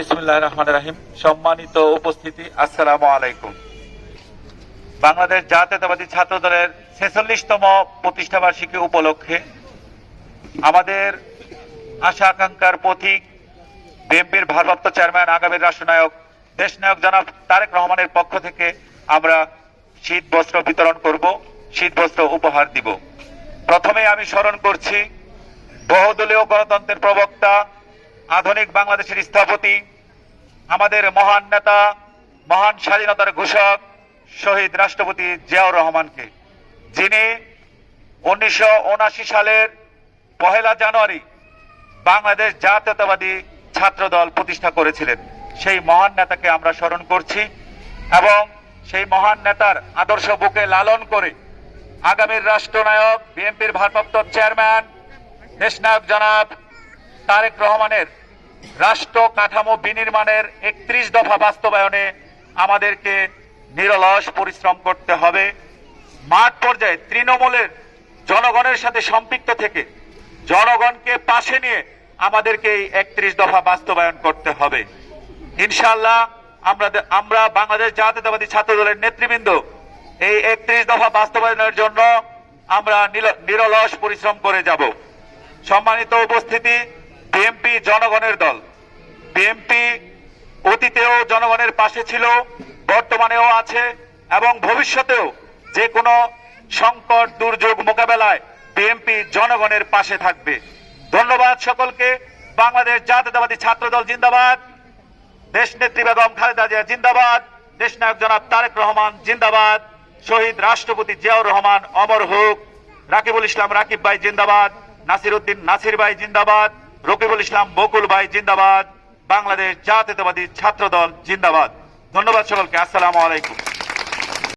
বিসমিল্লাহির রহমানির রহিম। সম্মানিত উপস্থিতি, আসসালামু আলাইকুম। বাংলাদেশ জাতীয়তাবাদী ছাত্র দলের ৪৬তম প্রতিষ্ঠাবার্ষিকী উপলক্ষে আমাদের আশা আকাঙ্ক্ষার প্রতীক বিএনপির ভারপ্রাপ্ত চেয়ারম্যান, আগামীর রাষ্ট্রনায়ক, দেশনায়ক জনাব তারেক রহমানের পক্ষ থেকে আমরা শীত বস্ত্র বিতরণ করব, শীত বস্ত্র উপহার দিব। প্রথমে আমি স্মরণ করছি বহুদলীয় গণতন্ত্রের প্রবক্তা, আধুনিক বাংলাদেশের স্থপতি, আমাদের মহান নেতা, মহান স্বাধীনতার ঘোষক শহীদ রাষ্ট্রপতি জিয়াউর রহমানকে, যিনি ১৯৭৯ সালের ১ জানুয়ারি বাংলাদেশ জাতীয়তাবাদী ছাত্র দল প্রতিষ্ঠা করেছিলেন। সেই মহান নেতাকে আমরা স্মরণ করছি এবং সেই মহান নেতার আদর্শ বুকে লালন করে আগামীর রাষ্ট্রনায়ক, বিএনপির ভারপ্রাপ্ত চেয়ারম্যান, দেশনায়ক জনাব তারেক রহমানের রাষ্ট্র কাঠামো বিনির্মাণের ৩১ দফা বাস্তবায়নে আমাদেরকে নিরলস পরিশ্রম করতে হবে। মাঠ পর্যায়ে তৃণমূলের জনগণের সাথে সম্পৃক্ত থেকে জনগণকে পাশে নিয়ে আমাদেরকে এই ৩১ দফা বাস্তবায়ন করতে হবে। ইনশাআল্লাহ আমরা বাংলাদেশ জাতীয়তাবাদী ছাত্র দলের নেতৃবৃন্দ এই ৩১ দফা বাস্তবায়নের জন্য আমরা নিরলস পরিশ্রম করে যাব। সম্মানিত উপস্থিতি, বিএনপি জনগণের দল। বিএনপি অতীতেও জনগণের পাশে ছিল, বর্তমানেও আছে এবং ভবিষ্যতেও যে কোনো সংকট দুর্যোগ মোকাবেলায় বিএনপি জনগণের পাশে থাকবে। ধন্যবাদ সকলকে। বাংলাদেশ জাতীয়তাবাদী ছাত্র দল জিন্দাবাদ, দেশনেত্রী বেগম খালেদা জিয়া জিন্দাবাদ, দেশনায়ক জনাব তারেক রহমান জিন্দাবাদ, শহীদ রাষ্ট্রপতি জিয়াউর রহমান অমর হোক, রাকিবুল ইসলাম রাকিব ভাই জিন্দাবাদ, নাসির উদ্দিন নাসির ভাই জিন্দাবাদ, রকিবুল ইসলাম বকুল ভাই জিন্দাবাদ, বাংলাদেশ জাতীয়তাবাদী ছাত্র দল জিন্দাবাদ। ধন্যবাদ সকলকে। আসসালামু আলাইকুম।